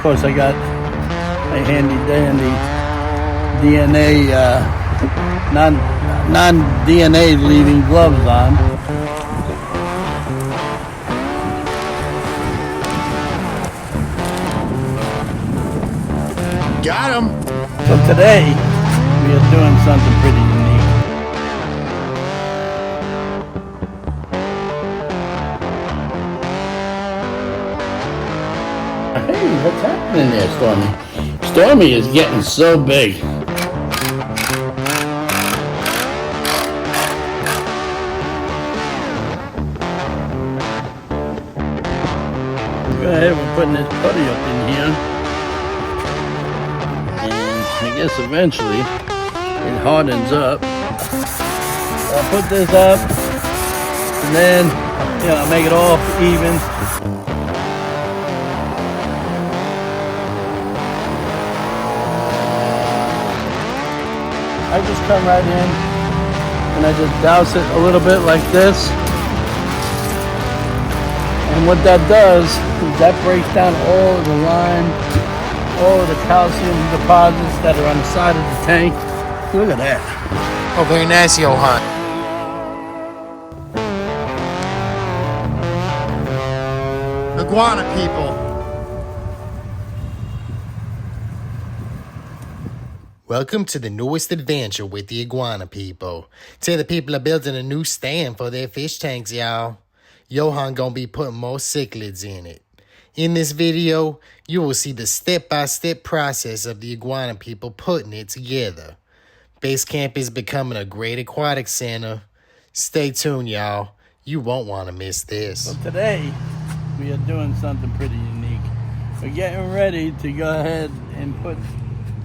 course, I got my handy dandy DNA, non-DNA leading gloves on. Got him. So today, we are doing something pretty unique. Hey, what's happening there, Stormy? Stormy is getting so big. Go ahead, we're putting this putty up in here. And I guess eventually it hardens up. So I'll put this up and then, I'll make it all even. I just come right in and I just douse it a little bit like this. And what that does is that breaks down all of the lime, all of the calcium deposits that are on the side of the tank. Look at that. Oh, very nice, yohan. Iguana people. Welcome to the newest adventure with the iguana people. Today the people are building a new stand for their fish tanks, y'all. Yohan gonna be putting more cichlids in it. In this video, you will see the step-by-step process of the iguana people putting it together. Base camp is becoming a great aquatic center. Stay tuned, y'all. You won't want to miss this. So today, we are doing something pretty unique. We're getting ready to go ahead and put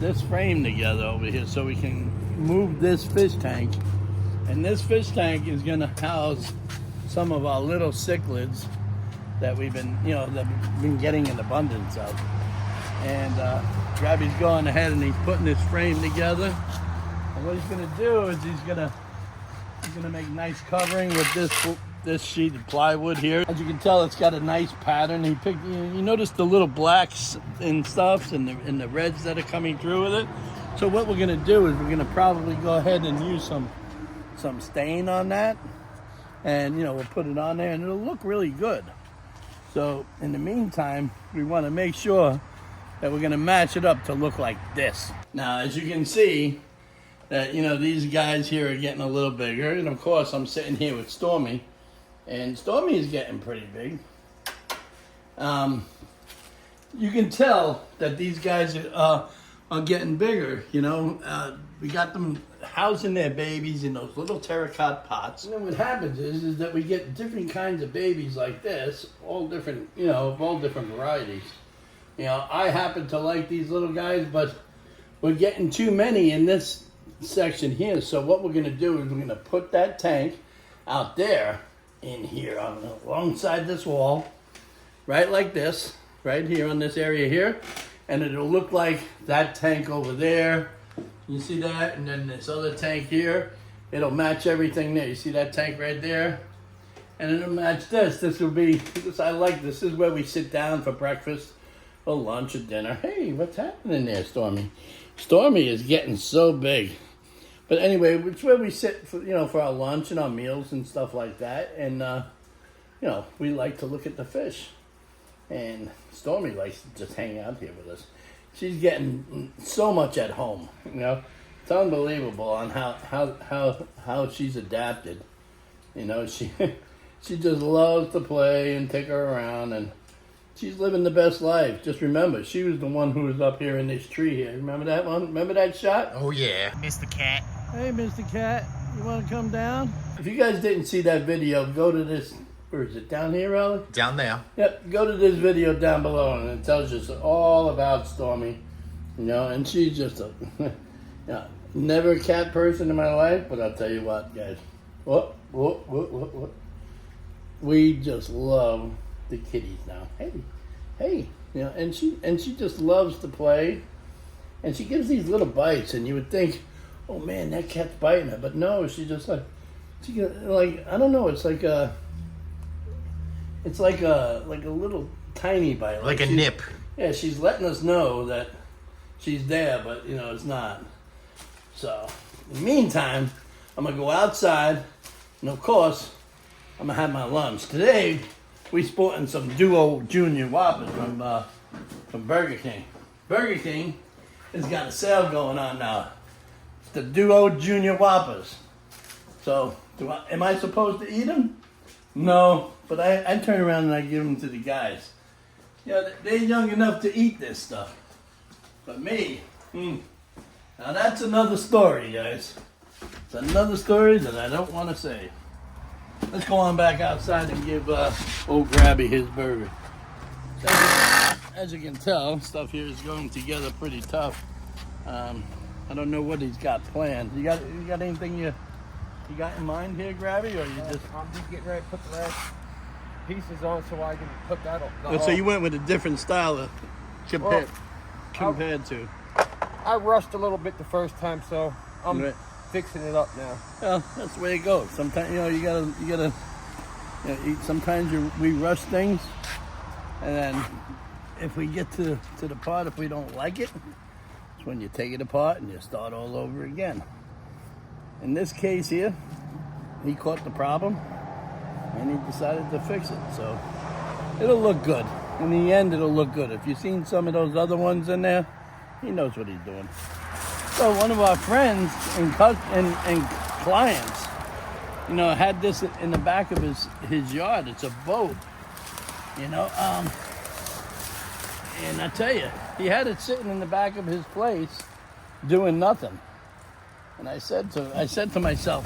this frame together over here so we can move this fish tank. And this fish tank is gonna house some of our little cichlids that we've been, getting in abundance of. And Gabby's going ahead and he's putting this frame together. And what he's gonna do is he's gonna make nice covering with this sheet of plywood here. As you can tell, it's got a nice pattern. He picked, you notice the little blacks and stuffs and the reds that are coming through with it. So what we're gonna do is we're gonna probably go ahead and use some stain on that. And we'll put it on there and it'll look really good. So in the meantime, we want to make sure that we're going to match it up to look like this. Now, as you can see, that these guys here are getting a little bigger, and of course I'm sitting here with Stormy, and Stormy is getting pretty big. You can tell that these guys are getting bigger. We got them housing their babies in those little terracotta pots. And then what happens is that we get different kinds of babies like this, all different, of all different varieties. I happen to like these little guys, but we're getting too many in this section here. So what we're gonna do is we're gonna put that tank out there in here alongside this wall, right like this, right here on this area here. And it'll look like that tank over there. You see that? And then this other tank here, it'll match everything there. You see that tank right there? And it'll match this. This will be, I like this. This is where we sit down for breakfast or lunch or dinner. Hey, what's happening there, Stormy? Stormy is getting so big. But anyway, it's where we sit for, for our lunch and our meals and stuff like that. And, we like to look at the fish. And Stormy likes to just hang out here with us. She's getting so much at home, It's unbelievable on how she's adapted. She just loves to play and take her around, and she's living the best life. Just remember, she was the one who was up here in this tree here. Remember that one? Remember that shot? Oh yeah, Mr. Cat. Hey, Mr. Cat, you want to come down? If you guys didn't see that video, go to this. Where is it? Down here, Ellie? Down there. Yep, go to this video down below and it tells you all about Stormy. And she's just a never a cat person in my life, but I'll tell you what, guys. What? We just love the kitties now. Hey. And she just loves to play. And she gives these little bites and you would think, oh man, that cat's biting her. But no, she just I don't know, it's like a little tiny bite. Like a nip. Yeah, she's letting us know that she's there, but you know, it's not. So, in the meantime, I'm gonna go outside, and of course, I'm gonna have my lunch. Today, we sporting some Duo Junior Whoppers from Burger King. Burger King has got a sale going on now. It's the Duo Junior Whoppers. So, am I supposed to eat them? No, but I turn around and I give them to the guys. Yeah, they're young enough to eat this stuff. But me, now that's another story, guys. It's another story that I don't want to say. Let's go on back outside and give old Grabby his burger. As you can tell, stuff here is going together pretty tough. I don't know what he's got planned. You got anything you got in mind here, Grabby, or you just? I'm just getting ready to put the last pieces on so I can put that on. So you went with a different style compared to. I rushed a little bit the first time, so I'm Right. fixing it up now. Well, that's the way it goes. Sometimes you gotta. Sometimes we rush things, and then if we get to the part, if we don't like it, it's when you take it apart and you start all over again. In this case here, he caught the problem and he decided to fix it. So it'll look good. In the end, it'll look good. If you've seen some of those other ones in there, he knows what he's doing. So one of our friends and clients, had this in the back of his yard. It's a boat, and I tell you, he had it sitting in the back of his place doing nothing. And I said to myself,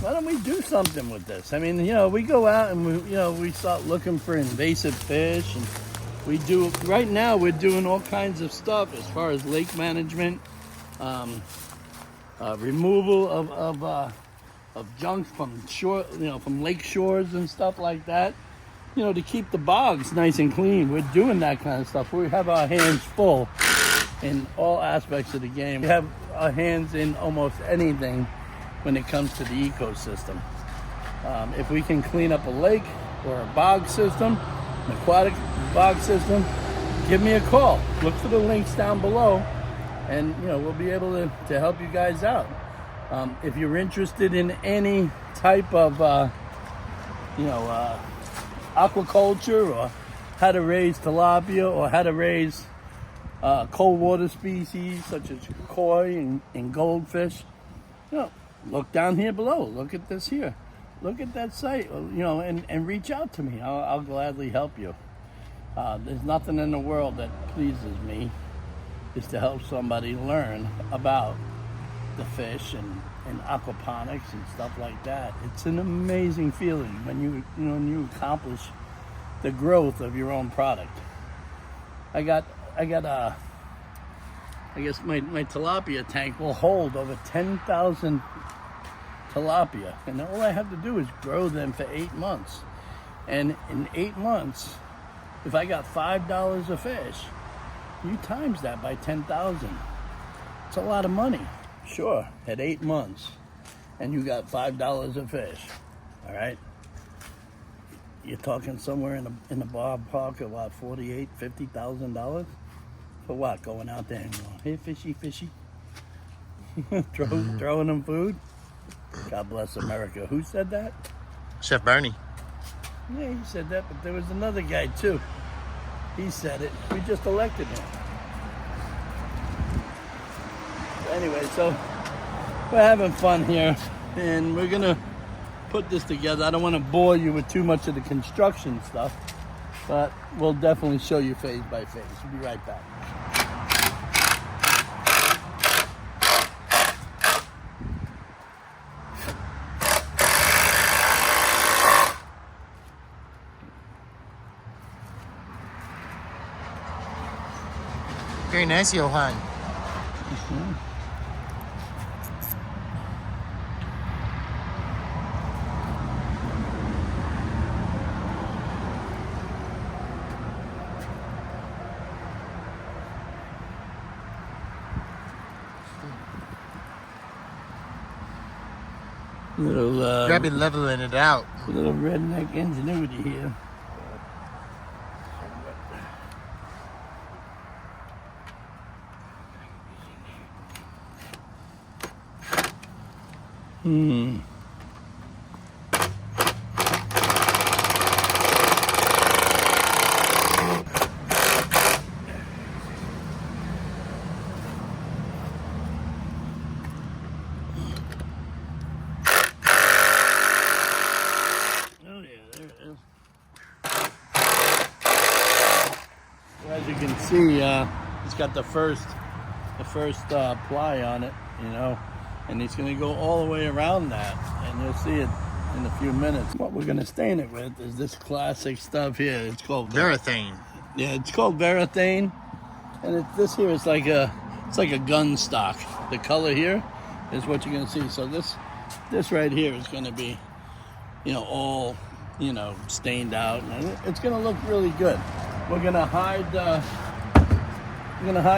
why don't we do something with this? I mean, we go out and we start looking for invasive fish, and right now we're doing all kinds of stuff as far as lake management, removal of junk from shore, from lake shores and stuff like that. To keep the bogs nice and clean. We're doing that kind of stuff. We have our hands full in all aspects of the game. We have our hands in almost anything when it comes to the ecosystem. If we can clean up a lake or a bog system, an aquatic bog system, give me a call. Look for the links down below, and we'll be able to help you guys out. If you're interested in any type of aquaculture, or how to raise tilapia, or how to raise cold water species such as koi and goldfish, look down here below. Look at this here. Look at that site, and reach out to me. I'll gladly help you. There's nothing in the world that pleases me is to help somebody learn about the fish and aquaponics and stuff like that. It's an amazing feeling when you accomplish the growth of your own product. I guess my tilapia tank will hold over 10,000 tilapia, and all I have to do is grow them for 8 months. And in 8 months, if I got $5 a fish, you times that by 10,000. It's a lot of money. Sure, at 8 months, and you got $5 a fish. All right, you're talking somewhere in the ballpark of what, $48,000-$50,000 for what? Going out there and going, hey, fishy, throwing them food. God bless America. Who said that? Chef Bernie. Yeah, he said that, but there was another guy too. He said it. We just elected him. Anyway, so we're having fun here, and we're gonna put this together. I don't want to bore you with too much of the construction stuff, but we'll definitely show you phase by phase. We'll be right back. Very nice, yohan. Little Grab it, leveling it out. little redneck ingenuity here. Hmm. As you can see, it's got the first ply on it, you know, and it's going to go all the way around that, and you'll see it in a few minutes. What we're going to stain it with is this classic stuff here. It's called Varathane. Yeah, it's called Varathane, and this here is like a gun stock. The color here is what you're going to see. So this right here is going to be, you know, all, you know, stained out, and it's going to look really good. We're gonna hide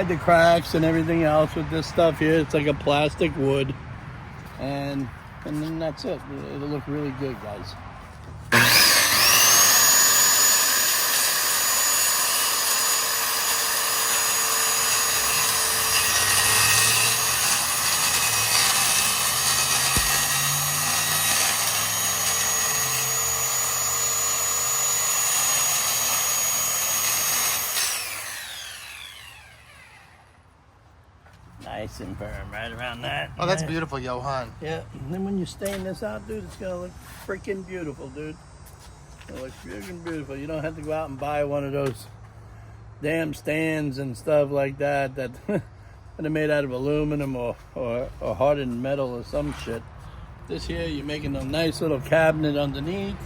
the cracks and everything else with this stuff here. It's like a plastic wood, and then that's it. It'll look really good, guys. Nice and firm right around that. Oh, that's beautiful, Johan. Yeah, and then when you stain this out, dude, it's gonna look freaking beautiful, dude. It looks freaking beautiful. You don't have to go out and buy one of those damn stands and stuff like that that are made out of aluminum or hardened metal or some shit. This here, you're making a nice little cabinet underneath.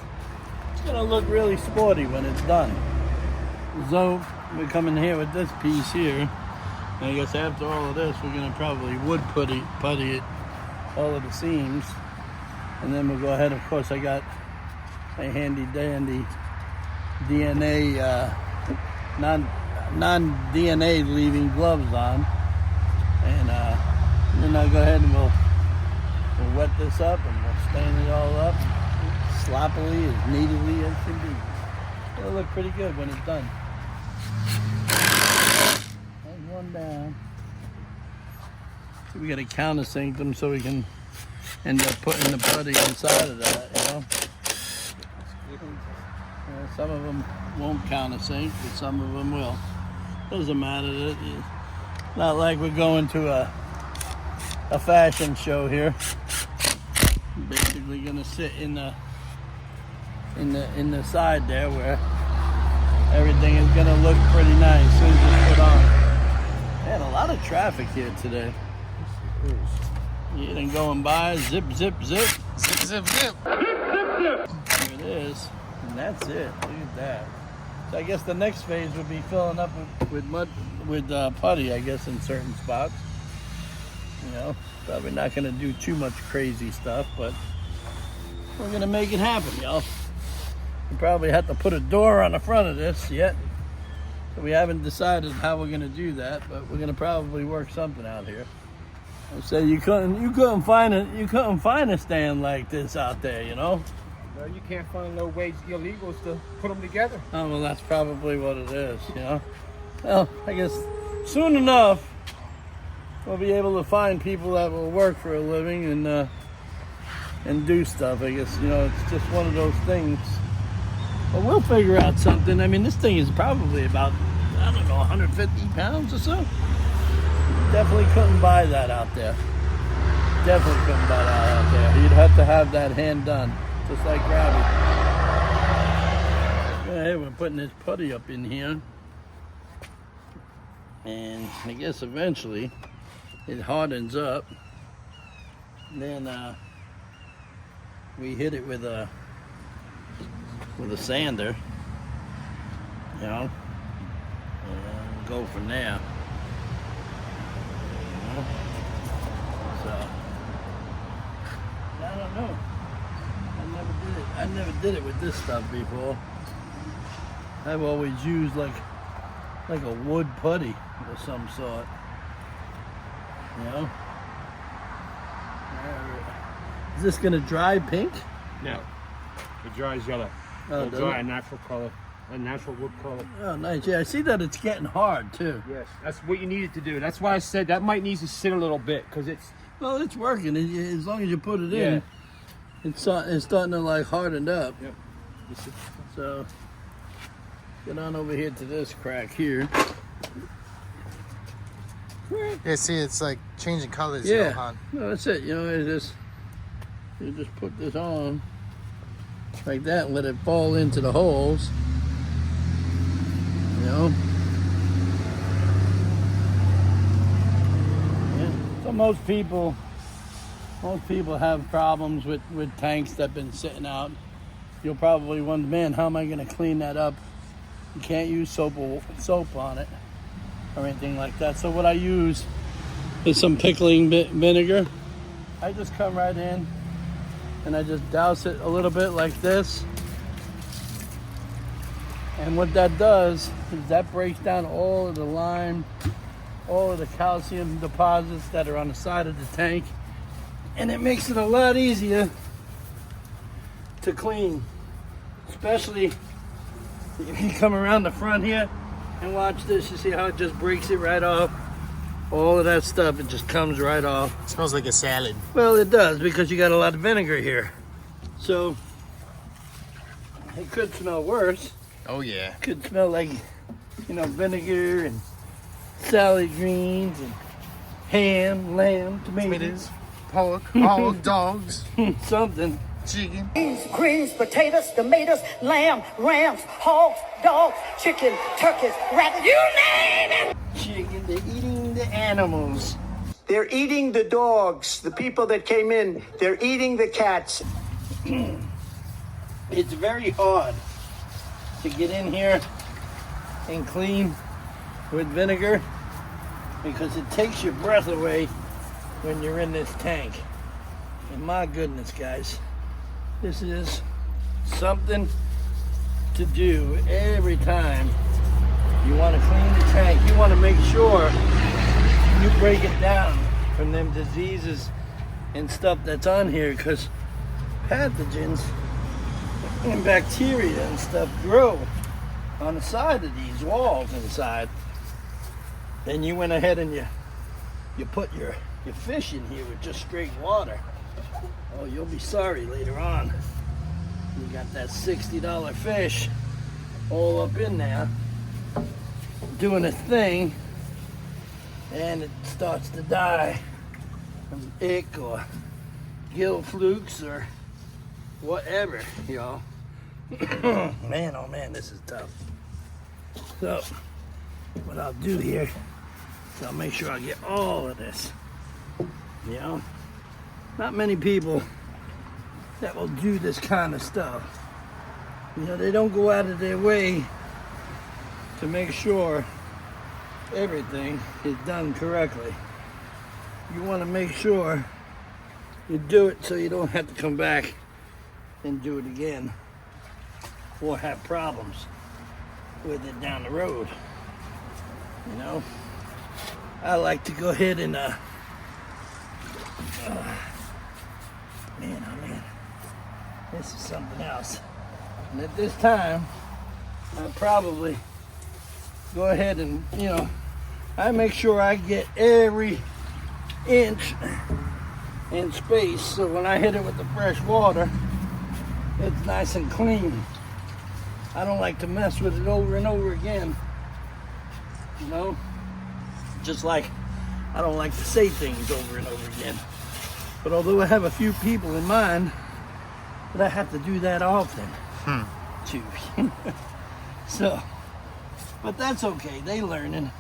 It's gonna look really sporty when it's done. So we come in here with this piece here. And I guess after all of this, we're gonna probably wood putty it all of the seams, and then we'll go ahead. Of course, I got my handy dandy DNA non-DNA leaving gloves on, and then I'll go ahead and we'll wet this up and we'll stain it all up sloppily, as neatly as can be. It'll look pretty good when it's done. One down. So we got to countersink them so we can end up putting the putty inside of that, you know. Some of them won't countersink, but some of them will. Doesn't matter. It's not like we're going to a fashion show here. Basically gonna sit in the side there where everything is gonna look pretty nice as soon as it's put on. Man, a lot of traffic here today. You didn't going by, zip, zip, zip. Zip, zip, zip. There it is. And that's it. Look at that. So I guess the next phase would be filling up with putty, I guess, in certain spots. You know, probably not going to do too much crazy stuff, but we're going to make it happen, y'all. We probably have to put a door on the front of this yet. So we haven't decided how we're going to do that, but we're going to probably work something out here. So you couldn't find a stand like this out there, you know? No, you can't find no wage illegals to put them together. Oh, well, that's probably what it is, you know? Well, I guess soon enough, we'll be able to find people that will work for a living and do stuff. I guess, you know, it's just one of those things. But we'll figure out something. I mean, this thing is probably about, I don't know, 150 pounds or so. Definitely couldn't buy that out there. Definitely couldn't buy that out there. You'd have to have that hand done, just like gravity. Okay, we're putting this putty up in here. And I guess eventually it hardens up. Then we hit it with a sander, you know, and go from there. You know? So I don't know. I never did it with this stuff before. I've always used like a wood putty of some sort. You know? Is this gonna dry pink? No. It dries yellow. Oh, It'll dry a natural color, a natural wood color. Oh, nice. Yeah, I see that it's getting hard too. Yes, that's what you need it to do. That's why I said that might need to sit a little bit, because Well, it's working. As long as you put it in, it's starting to like harden up. Yep. So get on over here to this crack here. Yeah, see, it's like changing colors. Yeah. Johan. No, that's it. You know, you just put this on like that and let it fall into the holes. You know. Yeah. So most people have problems with tanks that've been sitting out. You'll probably wonder, man, how am I going to clean that up? You can't use soap on it or anything like that. So what I use is some pickling vinegar. I just come right in and I just douse it a little bit like this. And what that does is that breaks down all of the lime, all of the calcium deposits that are on the side of the tank. And it makes it a lot easier to clean. Especially if you come around the front here and watch this, you see how it just breaks it right off. All of that stuff, it just comes right off. It smells like a salad. Well, it does because you got a lot of vinegar here. So it could smell worse. Oh yeah. It could smell like, you know, vinegar and salad greens and ham, lamb, tomatoes, pork, hog, dogs, something. chicken. Beans, greens, potatoes, tomatoes, lamb, rams, hogs, dogs, chicken, turkeys, rabbits, you name it! Chicken, they're eating the animals. They're eating the dogs, the people that came in. They're eating the cats. It's very hard to get in here and clean with vinegar because it takes your breath away when you're in this tank. And my goodness, guys, this is something to do every time you want to clean the tank. You want to make sure you break it down from them diseases and stuff that's on here, because pathogens and bacteria and stuff grow on the side of these walls inside. Then you went ahead and you put your fish in here with just straight water. Oh, you'll be sorry later on. You got that $60 fish all up in there doing a thing, and it starts to die from ick or gill flukes or whatever, y'all. Man, oh man, this is tough. So, what I'll do here is I'll make sure I get all of this. You know, not many people that will do this kind of stuff. You know, they don't go out of their way to make sure everything is done correctly. You want to make sure you do it so you don't have to come back and do it again or have problems with it down the road. You know, I like to go ahead and man, oh man, this is something else. And at this time, I'll probably go ahead and, you know, I make sure I get every inch in space, so when I hit it with the fresh water, it's nice and clean. I don't like to mess with it over and over again, you know, just like I don't like to say things over and over again. But although I have a few people in mind, but I have to do that often too. So, but that's okay. They learning.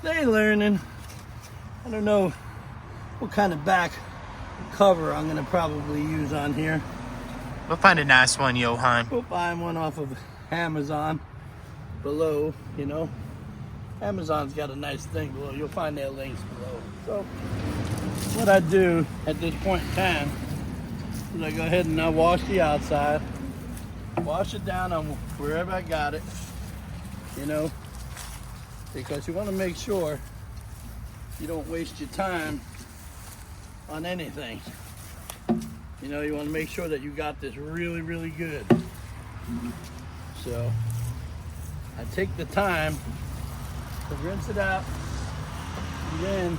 I don't know what kind of back cover I'm gonna probably use on here. We'll find a nice one, Johan. We'll buy one off of Amazon below, you know. Amazon's got a nice thing below. You'll find their links below. So what I do at this point in time is I go ahead and I wash the outside, wash it down on wherever I got it, you know, because you want to make sure you don't waste your time on anything. You know, you want to make sure that you got this really, really good. So I take the time to rinse it out, and then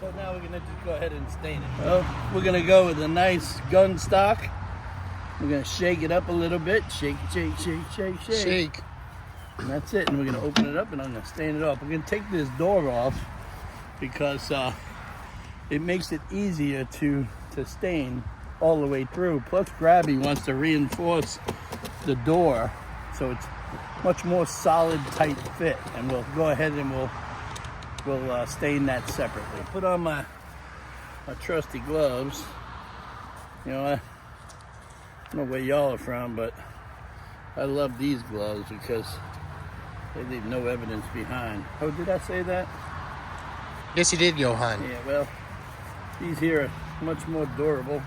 So now we're gonna just go ahead and stain it. Well, we're gonna go with a nice gun stock. We're gonna shake it up a little bit. Shake, shake, shake, shake, shake. Shake. And that's it. And we're gonna open it up and I'm gonna stain it off. We're gonna take this door off because it makes it easier to stain all the way through. Plus Grabby wants to reinforce the door so it's much more solid, tight fit. And we'll go ahead and we'll stain that separately. Put on my trusty gloves. You know, I don't know where y'all are from, but I love these gloves because they leave no evidence behind. Oh, did I say that? Yes, you did, Johan. Yeah, well, these here are much more durable,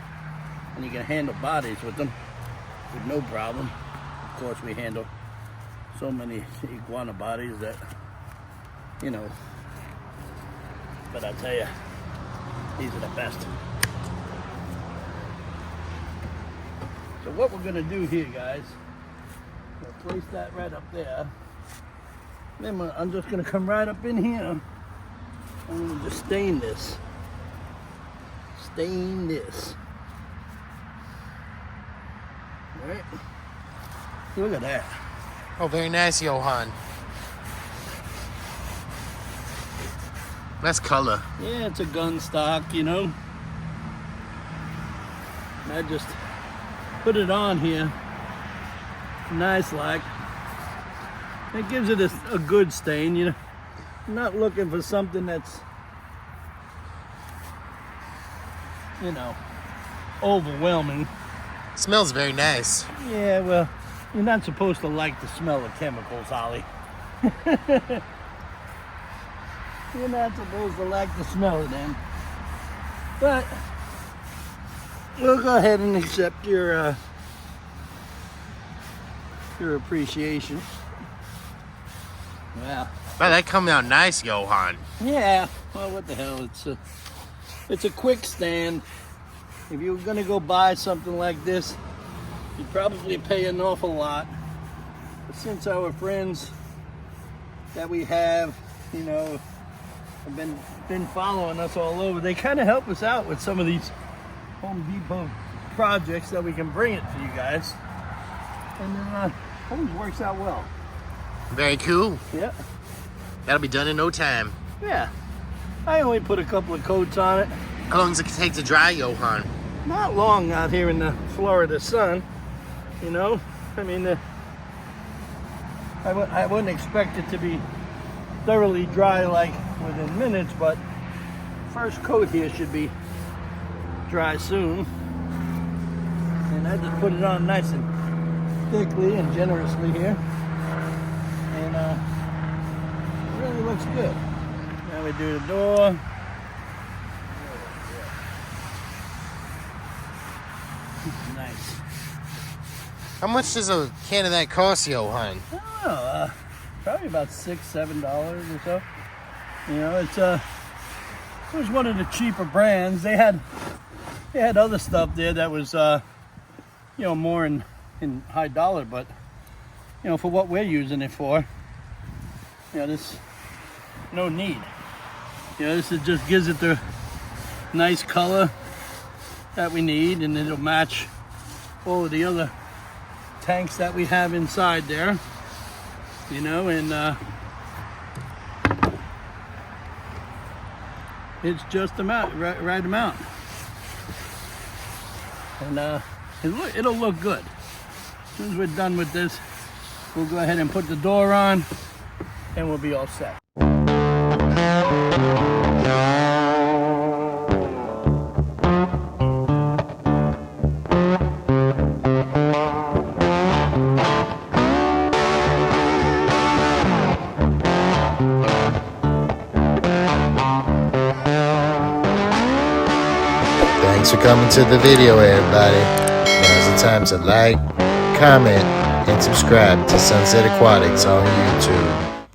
and you can handle bodies with them with no problem. Of course, we handle so many iguana bodies that, you know, but I tell you, these are the best. So what we're gonna do here, guys, we'll place that right up there. Then I'm just gonna come right up in here. I'm gonna just stain this. Stain this. All right. Look at that. Oh, very nice, Johan. That's color. Yeah, it's a gun stock, you know. I just put it on here. Nice like. It gives it a good stain, you know. I'm not looking for something that's, you know, overwhelming. Smells very nice. Yeah, well, you're not supposed to like the smell of chemicals, Ollie. You're not supposed to like the smell of them. But we'll go ahead and accept your appreciation. Wow. Wow, that come out nice, Johan. Yeah. Well, what the hell? It's a quick stand. If you were gonna go buy something like this, you'd probably pay an awful lot. But since our friends that we have, you know, have been following us all over, they kind of help us out with some of these Home Depot projects that we can bring it to you guys, and always works out well. Very cool. Yeah. That'll be done in no time. Yeah. I only put a couple of coats on it. How long does it take to dry, Johan? Not long out here in the Florida sun, you know. I mean, I wouldn't expect it to be thoroughly dry like within minutes, but first coat here should be dry soon. And I just put it on nice and thickly and generously here, and it really looks good. Now we do the door. Nice. How much does a can of that cost, Johan? I don't know, probably about $6-7 or so. You know, it was one of the cheaper brands. They had other stuff there that was you know, more in high dollar, but you know, for what we're using it for, you know, this no need. You know, this just gives it the nice color that we need, and it'll match all of the other tanks that we have inside there, you know, and it's just the right amount, and it'll look good. As soon as we're done with this, we'll go ahead and put the door on, and we'll be all set. Thanks for coming to the video, everybody. Now's the time to like, comment, and subscribe to Sunset Aquatics on YouTube.